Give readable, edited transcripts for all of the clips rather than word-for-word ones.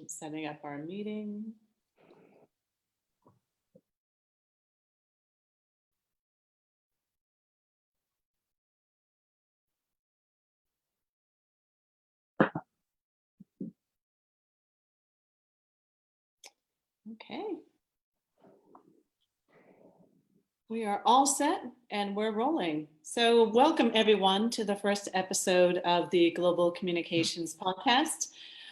Setting up our meeting. Okay. We are all set and we're rolling. So welcome everyone to the first episode of the Global Communications Podcast.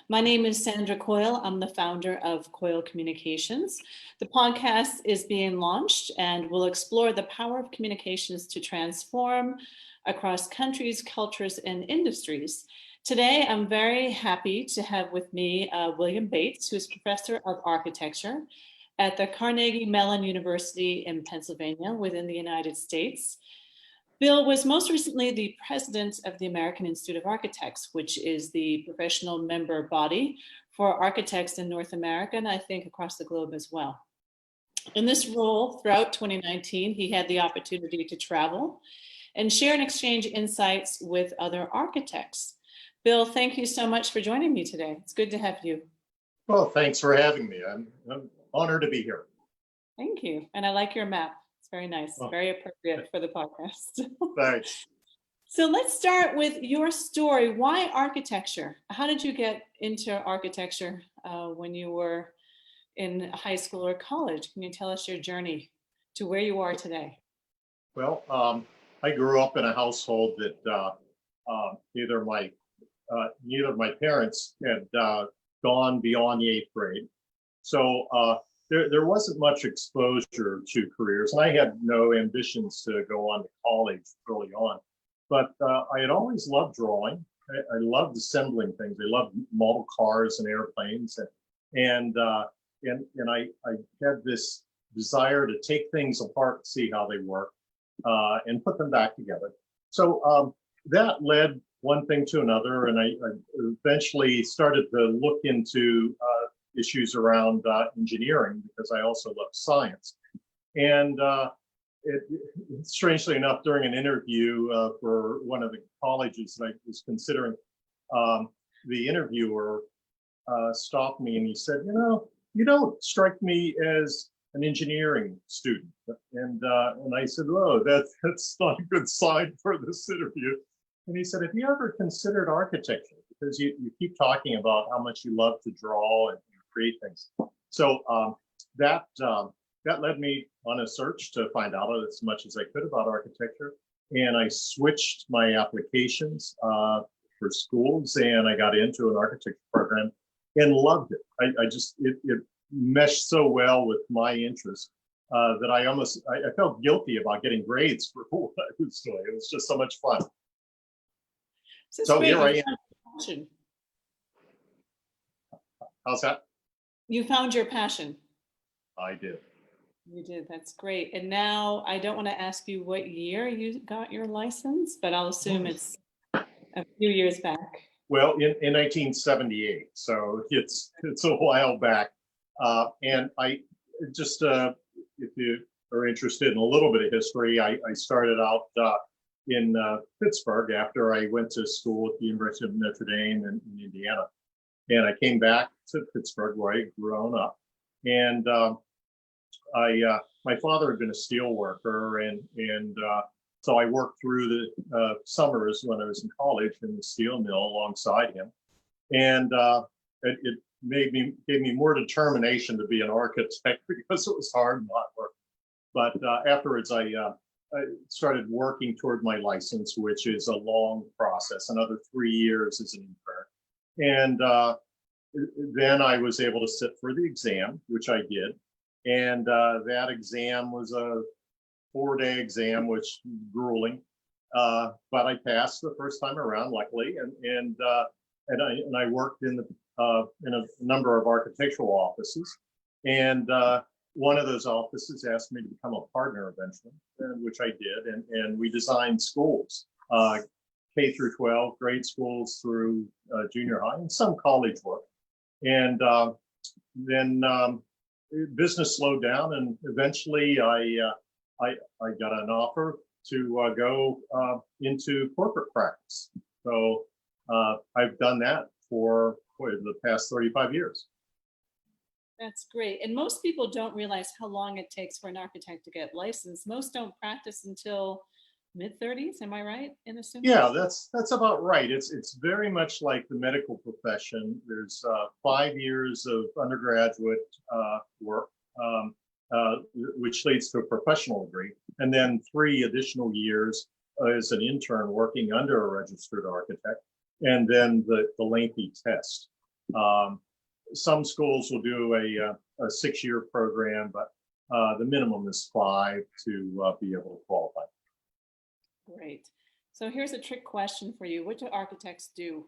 My name is Sandra Coyle. I'm the founder of Coyle Communications. The podcast is being launched and will explore the power of communications to transform across countries, cultures, and industries. Today, I'm very happy to have with me William Bates, who is professor of architecture at the Carnegie Mellon University in Pennsylvania within the United States. Bill was most recently the president of the American Institute of Architects, which is the professional member body for architects in North America, and I think across the globe as well. In this role, throughout 2019, he had the opportunity to travel and share and exchange insights with other architects. Bill, thank you so much for joining me today. It's good to have you. Well, thanks for having me. I'm honored to be here. Thank you. And I like your map. It's very nice, very appropriate for the podcast. Thanks. So let's start with your story. Why architecture? How did you get into architecture when you were in high school or college? Can you tell us your journey to where you are today? Well, I grew up in a household that neither of my parents had gone beyond the 8th grade. So there wasn't much exposure to careers, and I had no ambitions to go on to college early on. But I had always loved drawing. I loved assembling things. I loved model cars and airplanes, and I had this desire to take things apart and see how they work, and put them back together. So that led one thing to another, and I eventually started to look into issues around engineering because I also love science. And strangely enough, during an interview for one of the colleges that I was considering, the interviewer stopped me and he said, you don't strike me as an engineering student. And I said, oh, that's not a good sign for this interview. And he said, have you ever considered architecture? Because you keep talking about how much you love to draw and create things. So that led me on a search to find out as much as I could about architecture. And I switched my applications for schools, and I got into an architecture program and loved it. It meshed so well with my interest that I felt guilty about getting grades for what I was doing. It was just so much fun. So here I am. How's that? You found your passion. I did. You did. That's great. And now I don't want to ask you what year you got your license, but I'll assume it's a few years back. Well, in 1978, so it's a while back. And I just, if you are interested in a little bit of history, I started out in Pittsburgh after I went to school at the University of Notre Dame in Indiana. And I came back to Pittsburgh where I had grown up. And my father had been a steel worker, and so I worked through the summers when I was in college in the steel mill alongside him. And it gave me more determination to be an architect because it was hard and hot work. But afterwards, I started working toward my license, which is a long process, another 3 years as an intern. And then I was able to sit for the exam, which I did. And that exam was a 4-day exam, which was grueling. But I passed the first time around, luckily. And I worked in a number of architectural offices. And one of those offices asked me to become a partner eventually, which I did. And we designed schools. K through 12, grade schools through junior high, and some college work. And then business slowed down, and eventually I got an offer to go into corporate practice. So I've done that for the past 35 years. That's great. And most people don't realize how long it takes for an architect to get licensed. Most don't practice until mid-30s. Am I right in assuming? Yeah, that's about right. It's very much like the medical profession. There's 5 years of undergraduate work, which leads to a professional degree, and then 3 additional years as an intern working under a registered architect, and then the lengthy test. Um, some schools will do a 6-year program, but the minimum is 5 to be able to qualify. Great. So here's a trick question for you. What do architects do?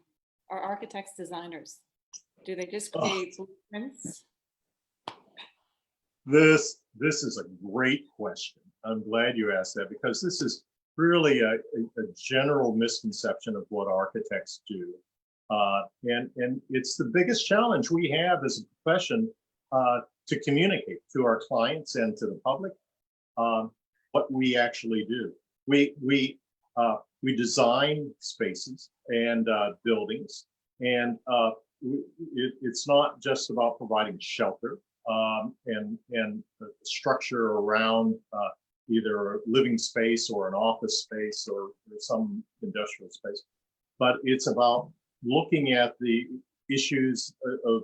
Are architects designers? Do they just create blueprints? This is a great question. I'm glad you asked that, because this is really a general misconception of what architects do. And it's the biggest challenge we have as a profession, to communicate to our clients and to the public what we actually do. We design spaces and buildings, and it's not just about providing shelter and the structure around either a living space or an office space or some industrial space, but it's about looking at the issues of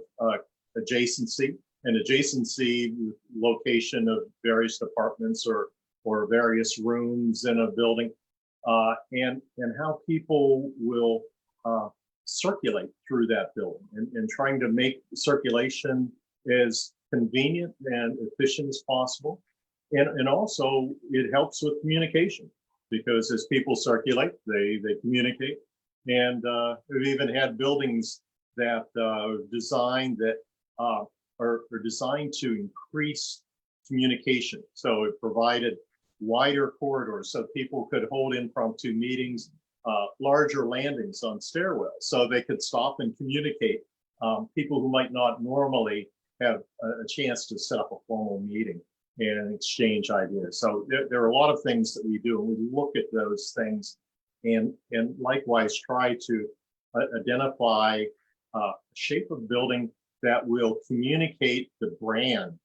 adjacency and adjacency, location of various departments or various rooms in a building, and how people will circulate through that building, and trying to make circulation as convenient and efficient as possible. And also it helps with communication, because as people circulate, they communicate. And we've even had buildings that designed that are designed to increase communication. So it provided wider corridors so people could hold impromptu meetings, larger landings on stairwells, so they could stop and communicate. People who might not normally have a chance to set up a formal meeting and exchange ideas. So there are a lot of things that we do, and we look at those things and likewise try to identify a shape of building that will communicate the brand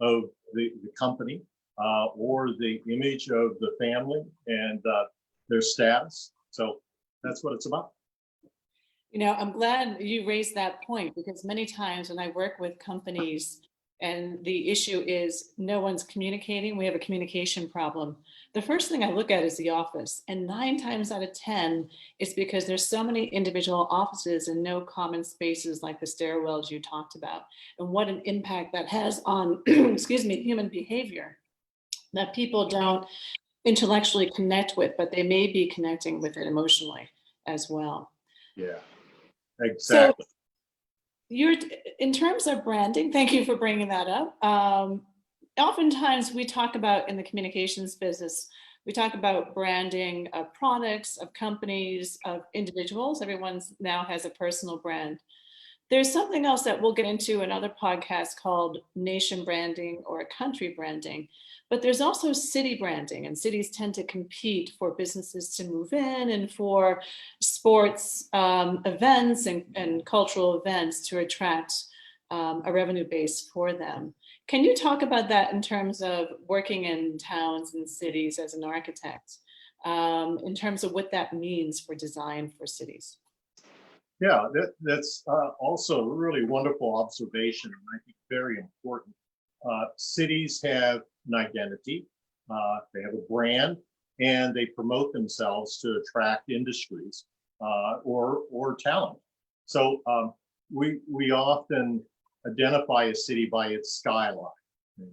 of the company, or the image of the family and their status. So that's what it's about. You know, I'm glad you raised that point, because many times when I work with companies and the issue is no one's communicating, we have a communication problem. The first thing I look at is the office, and 9 times out of 10, it's because there's so many individual offices and no common spaces like the stairwells you talked about, and what an impact that has on, excuse me, human behavior that people don't intellectually connect with, but they may be connecting with it emotionally as well. Yeah, exactly. So you're, in terms of branding, thank you for bringing that up. Oftentimes we talk about, in the communications business, we talk about branding of products, of companies, of individuals. Everyone now has a personal brand. There's something else that we'll get into in other podcasts called nation branding or country branding. But there's also city branding, and cities tend to compete for businesses to move in and for sports events and cultural events to attract a revenue base for them. Can you talk about that in terms of working in towns and cities as an architect, in terms of what that means for design for cities? Yeah, that's also a really wonderful observation, and I think very important. Cities have an identity, they have a brand, and they promote themselves to attract industries or talent. So we often identify a city by its skyline.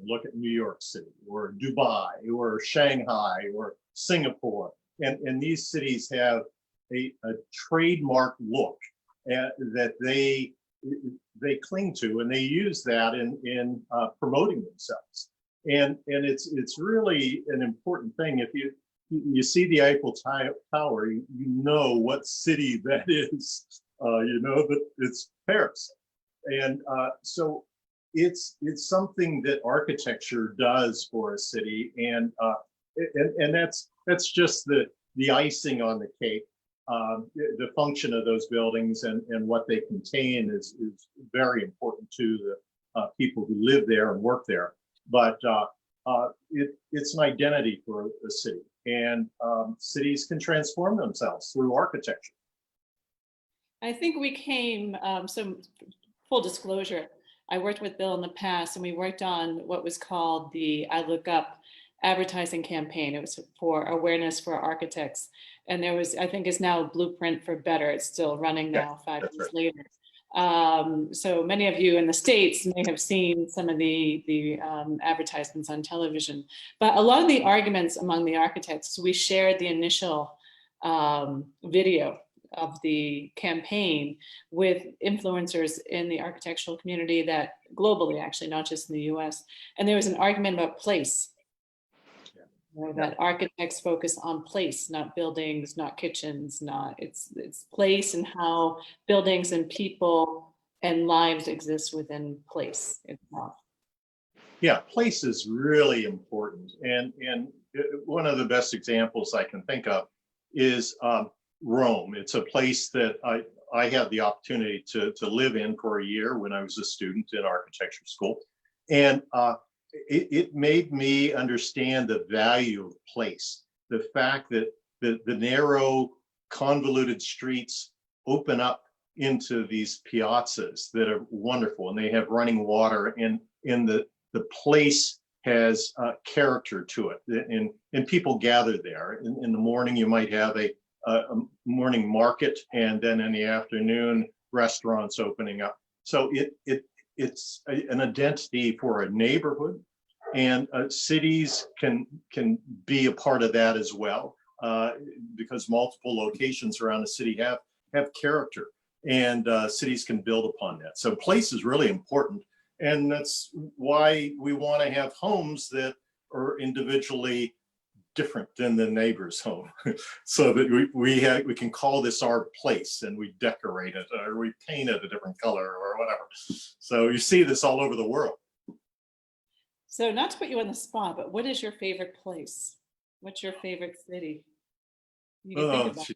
Look at New York City or Dubai or Shanghai or Singapore, and these cities have a trademark look that they cling to, and they use that in promoting themselves. And it's really an important thing. If you see the Eiffel Tower, you know what city that is. You know that it's Paris. And so it's something that architecture does for a city, and that's just the icing on the cake. The function of those buildings and what they contain is very important to people who live there and work there. But it's an identity for a city, and cities can transform themselves through architecture. I think we came, so full disclosure, I worked with Bill in the past and we worked on what was called the I Look Up advertising campaign. It was for awareness for architects. And there was, I think it's now Blueprint for Better. It's still running now, 5 years later. So many of you in the States may have seen some of the advertisements on television, but a lot of the arguments among the architects, we shared the initial video of the campaign with influencers in the architectural community that globally, actually, not just in the US. And there was an argument about place. You know, that architects focus on place, not buildings, not kitchens, not it's place and how buildings and people and lives exist within place itself. Yeah, place is really important. And one of the best examples I can think of is Rome. It's a place that I had the opportunity to live in for a year when I was a student in architecture school. And it made me understand the value of place. The fact that the narrow, convoluted streets open up into these piazzas that are wonderful, and they have running water, and the place has character to it, and people gather there. In the morning, you might have a morning market, and then in the afternoon, restaurants opening up. So it's an identity for a neighborhood, and cities can be a part of that as well, because multiple locations around the city have character, and cities can build upon that. So place is really important, and that's why we want to have homes that are individually different than the neighbor's home, so that we can call this our place, and we decorate it or we paint it a different color or whatever. So you see this all over the world. So not to put you on the spot, but what is your favorite place? What's your favorite city? You can think about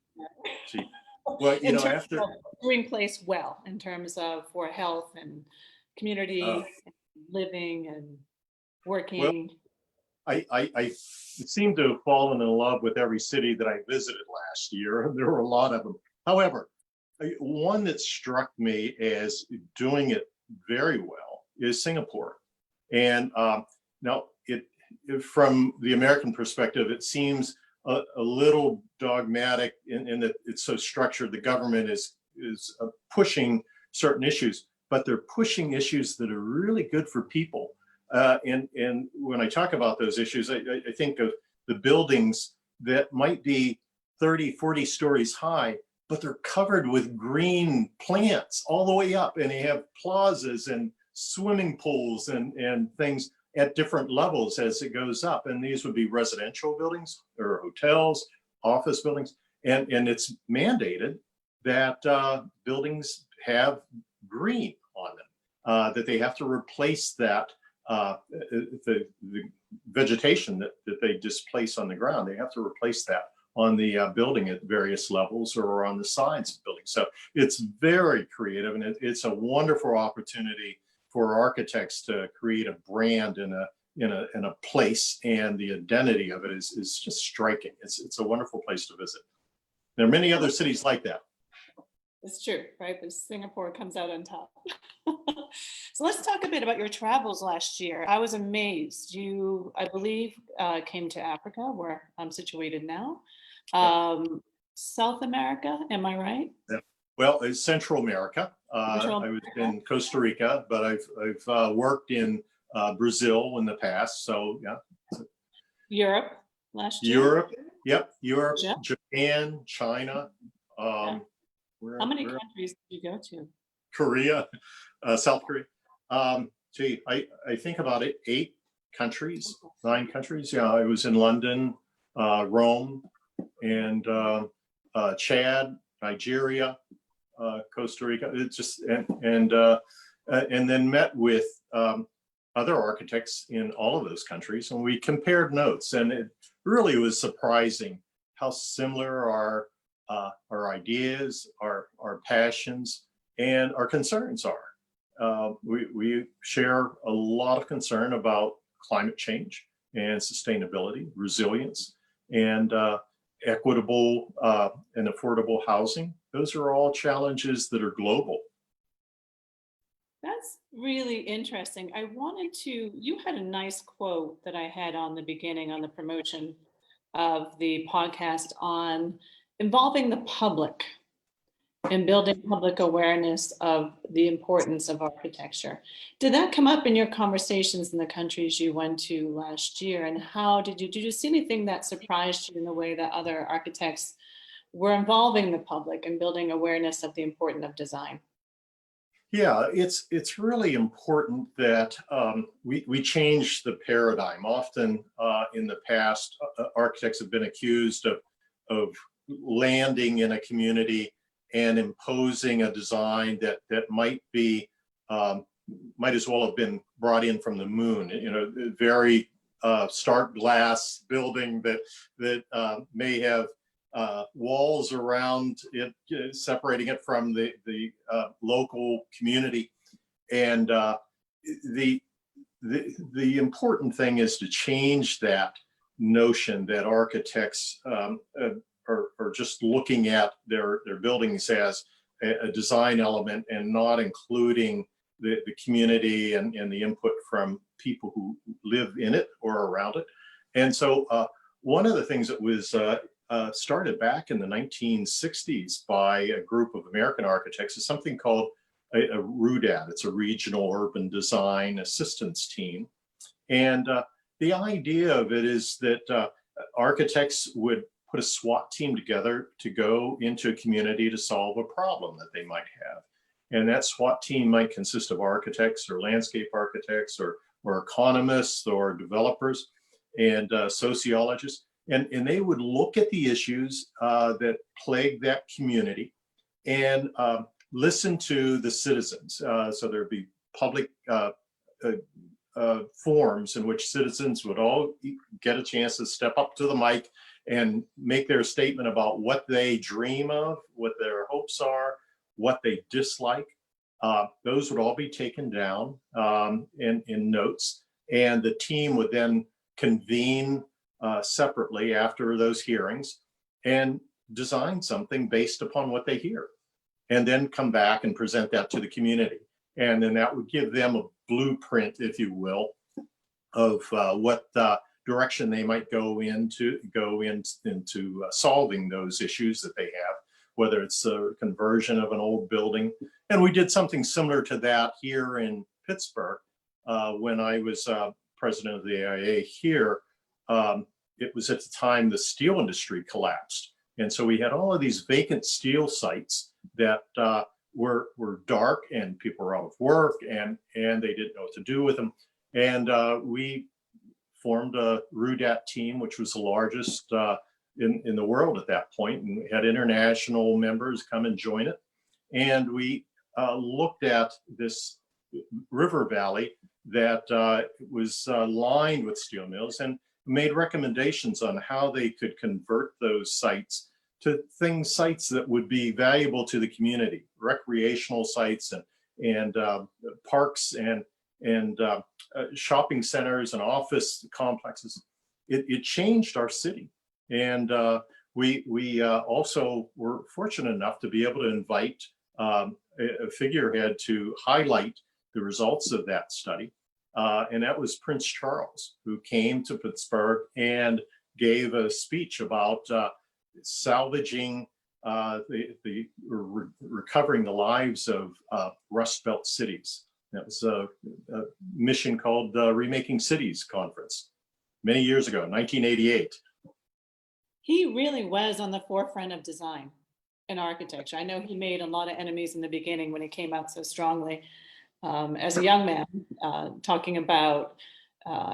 gee. Well, you know, after doing place well in terms of for health and community, and living and working. Well, I seem to have fallen in love with every city that I visited last year. There were a lot of them. However, one that struck me as doing it very well is Singapore. And now, from the American perspective, it seems a little dogmatic in that it's so structured. The government is pushing certain issues, but they're pushing issues that are really good for people. And when I talk about those issues, I think of the buildings that might be 30, 40 stories high, but they're covered with green plants all the way up, and they have plazas and swimming pools and things at different levels as it goes up. And these would be residential buildings or hotels, office buildings. And it's mandated that buildings have green on them, that they have to replace that the vegetation that they displace on the ground. They have to replace that on the building at various levels or on the sides of buildings. So it's very creative, and it's a wonderful opportunity for architects to create a brand in a place, and the identity of it is just striking. It's a wonderful place to visit. There are many other cities like that. It's true, right? But Singapore comes out on top. So let's talk a bit about your travels last year. I was amazed. You, I believe, came to Africa, where I'm situated now. South America, am I right? Yeah. Well, it's Central America. I was in Costa Rica, but I've worked in Brazil in the past. So yeah. Europe last year. Europe, yep. Europe, yeah. Japan, China. Yeah. How many countries did you go to? Korea, South Korea. Gee, I think about it, 8 countries, 9 countries. Yeah, I was in London, Rome, and Chad, Nigeria, Costa Rica. It's just and then met with other architects in all of those countries, and we compared notes. And it really was surprising how similar our ideas, our passions, and our concerns are. we share a lot of concern about climate change and sustainability, resilience, and equitable and affordable housing. Those are all challenges that are global. That's really interesting. You had a nice quote that I had on the beginning on the promotion of the podcast on involving the public and building public awareness of the importance of architecture. Did that come up in your conversations in the countries you went to last year? And how did you see anything that surprised you in the way that other architects were involving the public and building awareness of the importance of design? Yeah, it's really important that we change the paradigm. Often in the past, architects have been accused of landing in a community and imposing a design that might as well have been brought in from the moon. You know, very stark glass building that may have walls around it, separating it from the local community. And the important thing is to change that notion that architects are just looking at their buildings as a design element and not including the community and the input from people who live in it or around it. And so one of the things that was started back in the 1960s by a group of American architects is something called a RUDAT. It's a Regional Urban Design Assistance Team. And the idea of it is that architects would put a SWAT team together to go into a community to solve a problem that they might have. And that SWAT team might consist of architects or landscape architects or economists or developers and sociologists. And they would look at the issues that plague that community and listen to the citizens. So there'd be public forums in which citizens would all get a chance to step up to the mic and make their statement about what they dream of, what their hopes are, what they dislike. Those would all be taken down in notes, and the team would then convene separately after those hearings and design something based upon what they hear, and then come back and present that to the community. And then that would give them a blueprint, if you will, of what direction they might go into solving those issues that they have, whether it's a conversion of an old building. And we did something similar to that here in Pittsburgh when I was president of the AIA here. It was at the time the steel industry collapsed. And so we had all of these vacant steel sites that were dark, and people were out of work, and they didn't know what to do with them. And we formed a RUDAT team, which was the largest in the world at that point, and we had international members come and join it. And we looked at this river valley that was lined with steel mills and made recommendations on how they could convert those sites to sites that would be valuable to the community, recreational sites and parks and shopping centers and office complexes. It changed our city. And we also were fortunate enough to be able to invite a figurehead to highlight the results of that study. And that was Prince Charles, who came to Pittsburgh and gave a speech about salvaging recovering the lives of Rust Belt cities. That was a mission called Remaking Cities Conference many years ago, 1988. He really was on the forefront of design and architecture. I know he made a lot of enemies in the beginning when he came out so strongly as a young man, talking about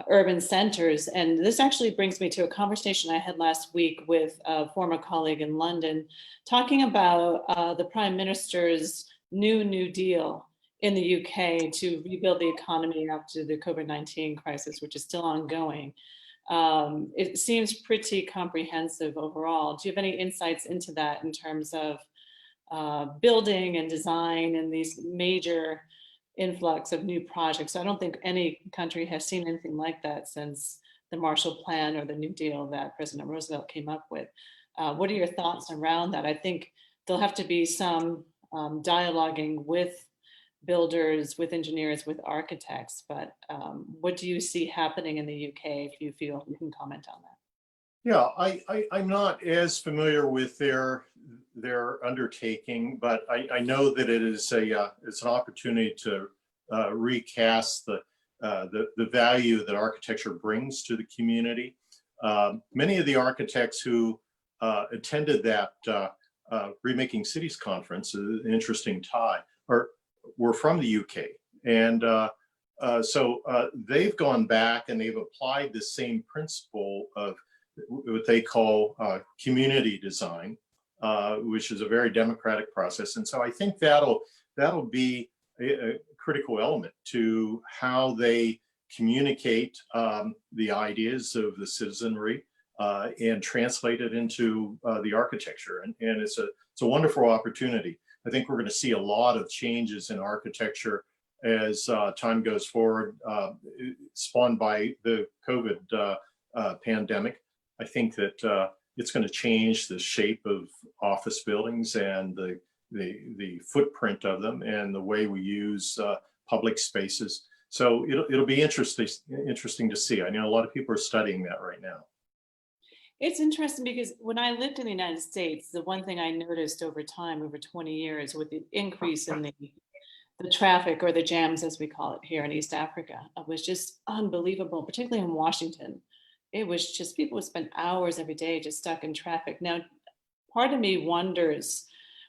urban centers. And this actually brings me to a conversation I had last week with a former colleague in London, talking about the Prime Minister's New Deal in the UK to rebuild the economy after the COVID-19 crisis, which is still ongoing. It seems pretty comprehensive overall. Do you have any insights into that in terms of building and design and these major influx of new projects. I don't think any country has seen anything like that since the Marshall Plan or the New Deal that President Roosevelt came up with. What are your thoughts around that? I think there'll have to be some dialoguing with builders, with engineers, with architects, but what do you see happening in the UK, if you feel you can comment on that? Yeah, I'm not as familiar with their undertaking, but I know that it is it's an opportunity to recast the value that architecture brings to the community. Many of the architects who attended that Remaking Cities conference, an interesting tie, were from the UK, and so they've gone back and they've applied the same principle of what they call community design, which is a very democratic process. And so I think that'll be a critical element to how they communicate the ideas of the citizenry and translate it into the architecture. And it's a wonderful opportunity. I think we're going to see a lot of changes in architecture as time goes forward, spawned by the COVID pandemic. I think that it's going to change the shape of office buildings and the footprint of them and the way we use public spaces. So it'll be interesting to see. I know a lot of people are studying that right now. It's interesting because when I lived in the United States, the one thing I noticed over time, over 20 years, with the increase in the traffic, or the jams as we call it here in East Africa, was just unbelievable, particularly in Washington. It was just, people would spend hours every day just stuck in traffic. Now, part of me wonders,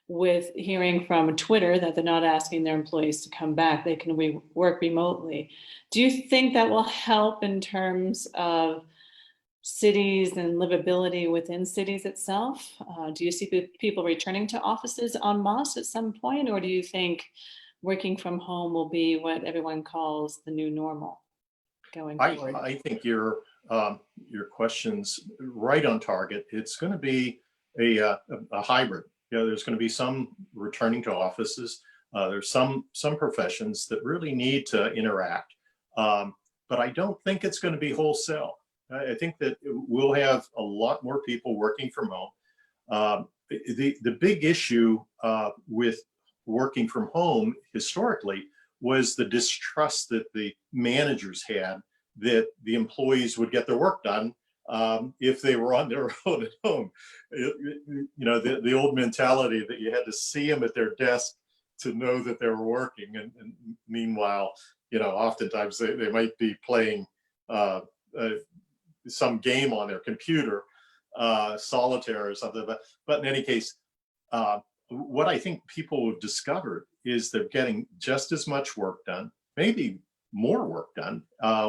with hearing from Twitter that they're not asking their employees to come back, they can work remotely. Do you think that will help in terms of cities and livability within cities itself? Do you see people returning to offices en masse at some point, or do you think working from home will be what everyone calls the new normal going forward? I think your question's right on target. It's going to be a hybrid. You know, there's going to be some returning to offices. There's some professions that really need to interact, but I don't think it's going to be wholesale. I think that we'll have a lot more people working from home. The big issue with working from home historically was the distrust that the managers had that the employees would get their work done if they were on their own at home. You know, the old mentality that you had to see them at their desk to know that they were working. And meanwhile, you know, oftentimes they might be playing some game on their computer, solitaire or something. But in any case, what I think people have discovered is they're getting just as much work done, maybe more work done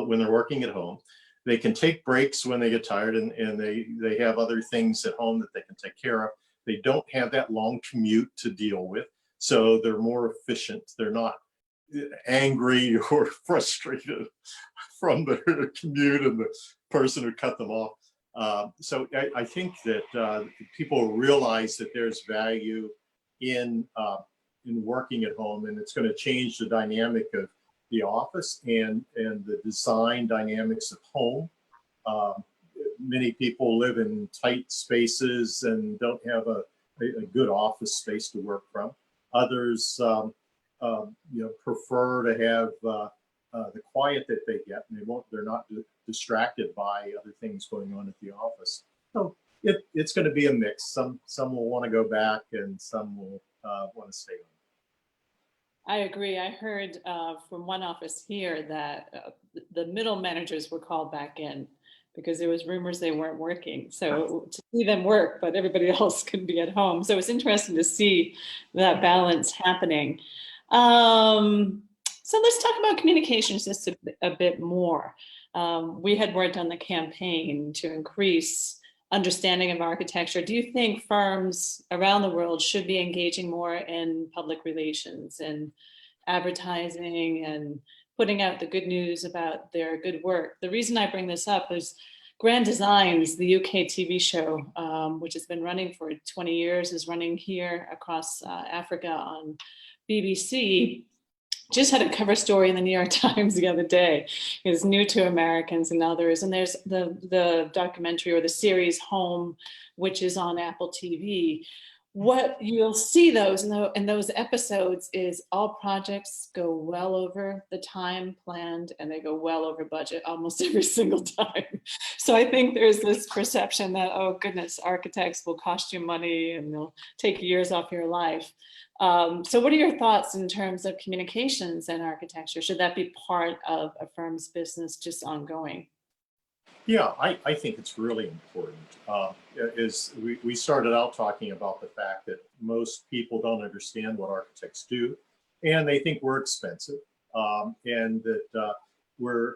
when they're working at home. They can take breaks when they get tired, and they have other things at home that they can take care of. They don't have that long commute to deal with, so they're more efficient. They're not angry or frustrated from their commute and the person who cut them off. So I think that people realize that there's value in working at home, and it's going to change the dynamic of the office and the design dynamics of home. Many people live in tight spaces and don't have a good office space to work from. Others, prefer to have the quiet that they get, and they're not distracted by other things going on at the office. So it's going to be a mix. Some will want to go back, and some will want to stay on. I agree. I heard from one office here that the middle managers were called back in because there was rumors they weren't working. So to see them work, but everybody else could be at home. So it's interesting to see that balance happening. So let's talk about communications just a bit more. We had worked on the campaign to increase understanding of architecture. Do you think firms around the world should be engaging more in public relations and advertising and putting out the good news about their good work? The reason I bring this up is Grand Designs, the UK TV show, which has been running for 20 years, is running here across Africa on BBC. just had a cover story in the New York Times the other day. It's new to Americans and others. And there's the documentary or the series Home, which is on Apple TV. What you'll see in those episodes is all projects go well over the time planned, and they go well over budget almost every single time. So I think there's this perception that, oh goodness, architects will cost you money and they'll take years off your life. So what are your thoughts in terms of communications and architecture? Should that be part of a firm's business, just ongoing? Yeah, I think it's really important. Is we started out talking about the fact that most people don't understand what architects do, and they think we're expensive, and that we're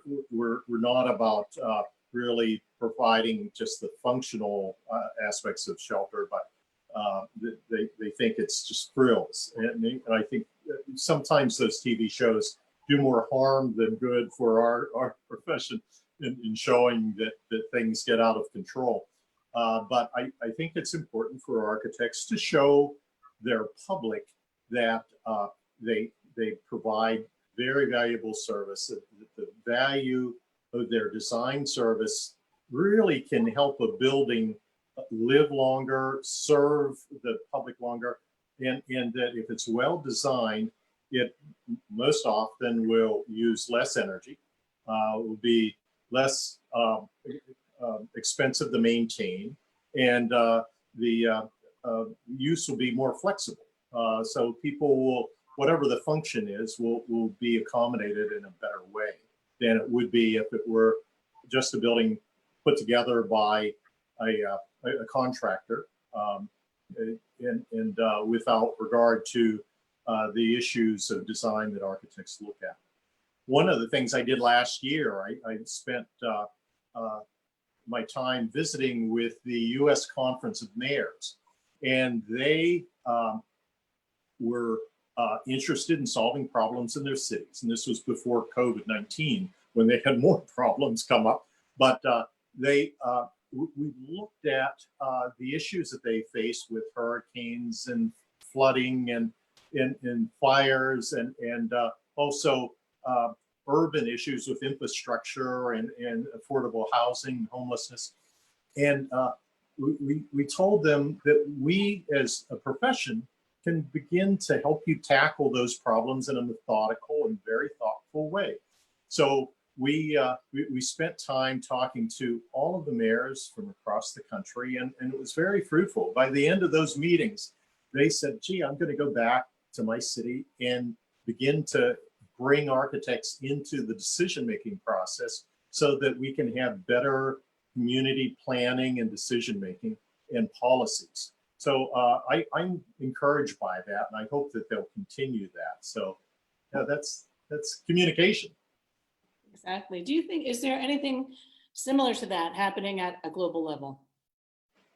not about really providing just the functional aspects of shelter, but they think it's just frills. And I think sometimes those TV shows do more harm than good for our profession in showing that things get out of control. But I think it's important for architects to show their public that they provide very valuable service. That the value of their design service really can help a building live longer, serve the public longer, and that if it's well designed, it most often will use less energy, will be less expensive to maintain, and the use will be more flexible. So people will, whatever the function is, will be accommodated in a better way than it would be if it were just a building put together by a contractor, and without regard to the issues of design that architects look at. One of the things I did last year, I spent my time visiting with the U.S. Conference of Mayors, and they were interested in solving problems in their cities. And this was before COVID-19, when they had more problems come up. But we looked at the issues that they faced with hurricanes and flooding and fires, and also urban issues with infrastructure and affordable housing, homelessness. And we told them that we as a profession can begin to help you tackle those problems in a methodical and very thoughtful way. So we spent time talking to all of the mayors from across the country, and it was very fruitful. By the end of those meetings, they said, gee, I'm going to go back to my city and begin to bring architects into the decision-making process so that we can have better community planning and decision-making and policies. So I'm encouraged by that, and I hope that they'll continue that. So yeah, that's communication. Exactly. Do you think, is there anything similar to that happening at a global level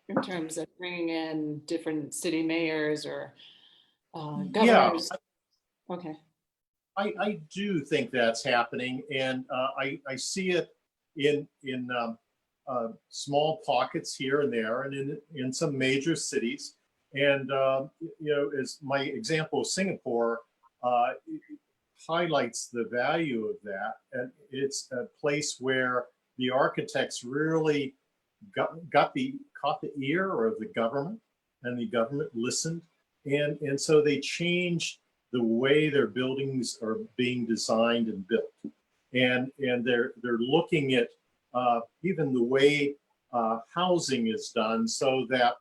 in terms of bringing in different city mayors or governors? Yeah, okay. I do think that's happening, and I see it in small pockets here and there, and in some major cities. And as my example of Singapore highlights the value of that, and it's a place where the architects really caught the ear of the government, and the government listened, and so they changed the way their buildings are being designed and built, and they're looking at even the way housing is done, so that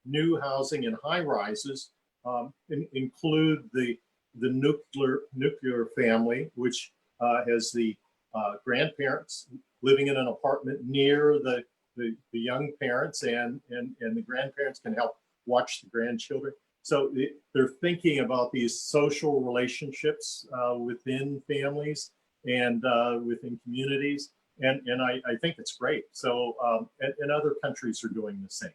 new housing and high rises include the nuclear family, which has the grandparents living in an apartment near the young parents, and the grandparents can help watch the grandchildren. So they're thinking about these social relationships within families and within communities. And I think it's great. So, and other countries are doing the same.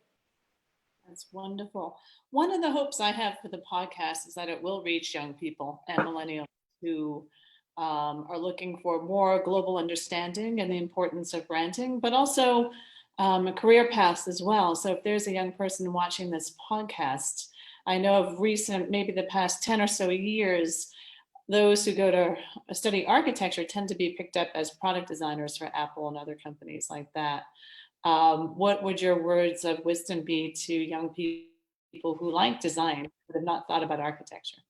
That's wonderful. One of the hopes I have for the podcast is that it will reach young people and millennials who are looking for more global understanding and the importance of branding, but also career paths as well. So if there's a young person watching this podcast, I know of recent, maybe the past 10 or so years, those who go to study architecture tend to be picked up as product designers for Apple and other companies like that. What would your words of wisdom be to young people who like design but have not thought about architecture?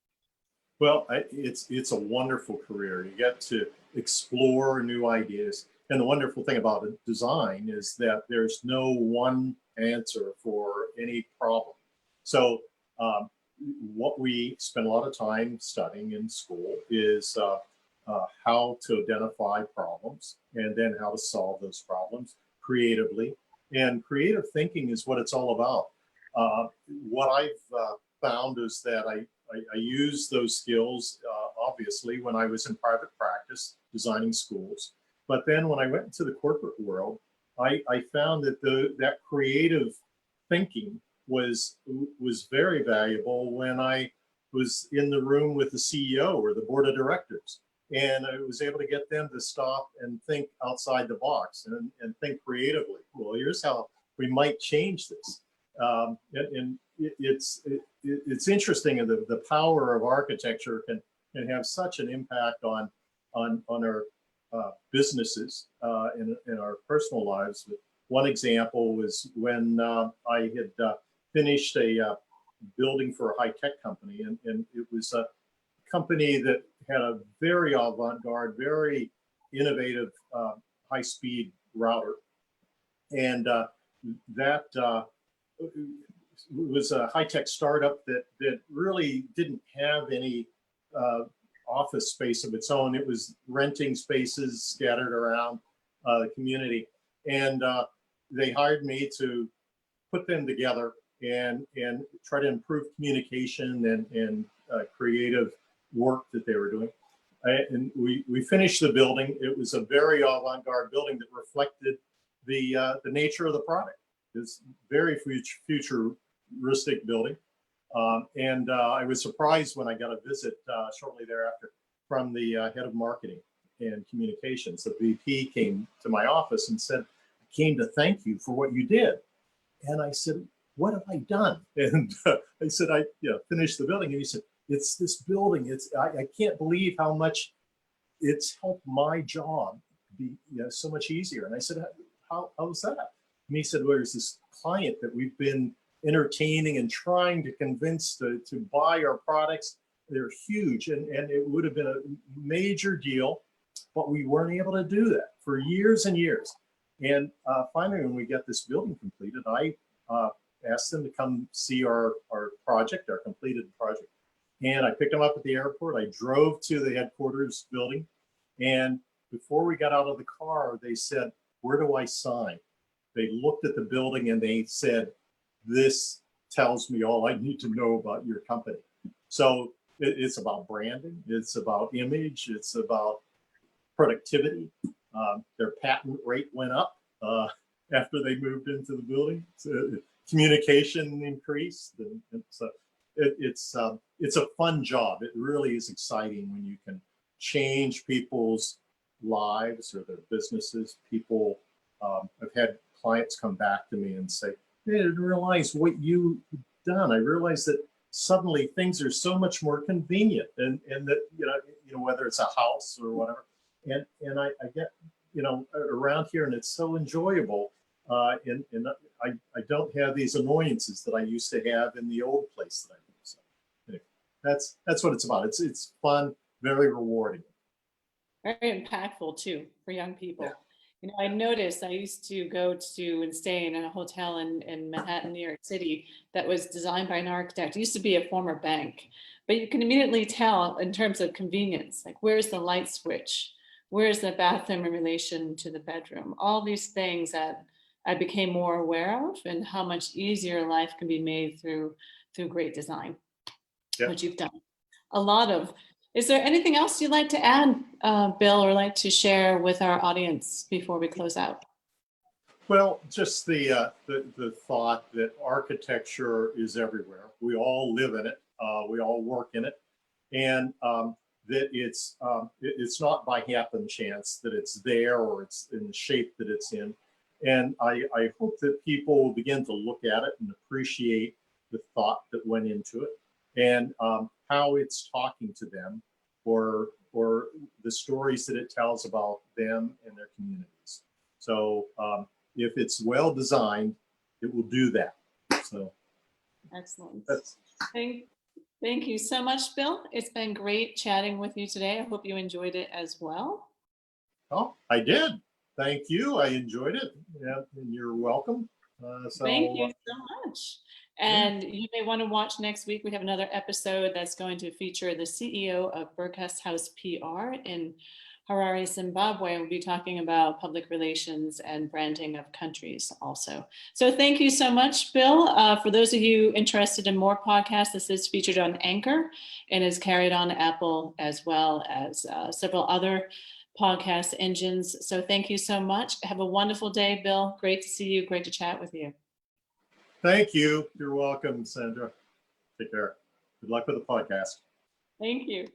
Well, it's a wonderful career. You get to explore new ideas. And the wonderful thing about design is that there's no one answer for any problem. So what we spend a lot of time studying in school is how to identify problems and then how to solve those problems creatively. And creative thinking is what it's all about. What I've found is that I use those skills, obviously, when I was in private practice designing schools. But then when I went into the corporate world, I found that that creative thinking was very valuable when I was in the room with the CEO or the board of directors. And I was able to get them to stop and think outside the box and think creatively. Well, here's how we might change this. And it's interesting, and the power of architecture can have such an impact on our businesses in our personal lives. One example was when I had finished a building for a high-tech company, and it was a company that had a very avant-garde, very innovative high-speed router, and that was a high-tech startup that really didn't have any office space of its own. It was renting spaces scattered around the community, and they hired me to put them together and try to improve communication and creative work that they were doing. And we finished the building. It was a very avant-garde building that reflected the nature of the product. It's very futuristic building. And I was surprised when I got a visit shortly thereafter from the head of marketing and communications. The VP came to my office and said, "I came to thank you for what you did." And I said, "What have I done?" And I said, "I finished the building." And he said, "It's this building. I can't believe how much it's helped my job be so much easier." And I said, how was that?" And he said, "Well, there's this client that we've been entertaining and trying to convince to buy our products. They're huge, and it would have been a major deal, but we weren't able to do that for years and years. And finally, when we got this building completed, I asked them to come see our project, our completed project. And I picked them up at the airport. I drove to the headquarters building. And before we got out of the car, they said, "Where do I sign?" They looked at the building and they said, "This tells me all I need to know about your company." So it's about branding. It's about image. It's about productivity. Their patent rate went up after they moved into the building. So communication increased. And so it's a fun job. It really is exciting when you can change people's lives or their businesses. People have had clients come back to me and say, "I didn't realize what you done. I realized that suddenly things are so much more convenient, and that whether it's a house or whatever." And I get around here, and it's so enjoyable. And I don't have these annoyances that I used to have in the old place that I lived. So anyway, that's what it's about. It's fun, very rewarding. Very impactful too for young people. Yeah. I noticed I used to go to and stay in a hotel in Manhattan, New York City, that was designed by an architect. It used to be a former bank, but you can immediately tell in terms of convenience, like where's the light switch? Where's the bathroom in relation to the bedroom? All these things that I became more aware of, and how much easier life can be made through great design, Yeah. which you've done a lot of. Is there anything else you'd like to add, Bill, or like to share with our audience before we close out? Well, just the thought that architecture is everywhere. We all live in it. We all work in it, and that it's not by happen chance that it's there or it's in the shape that it's in. And I hope that people will begin to look at it and appreciate the thought that went into it, and how it's talking to them, or the stories that it tells about them and their communities. So if it's well designed, it will do that. So Excellent. that's Thank you so much, Bill. It's been great chatting with you today. I hope you enjoyed it as well. oh, I did. Thank you. I enjoyed it. Yeah, and you're welcome. Thank you so much. And you may want to watch next week. We have another episode that's going to feature the CEO of Berghuis House PR in Harare, Zimbabwe. We'll be talking about public relations and branding of countries also. So thank you so much, Bill. For those of you interested in more podcasts, this is featured on Anchor and is carried on Apple as well as several other podcast engines. So thank you so much. Have a wonderful day, Bill. Great to see you. Great to chat with you. Thank you. You're welcome, Sandra. Take care. Good luck with the podcast. Thank you.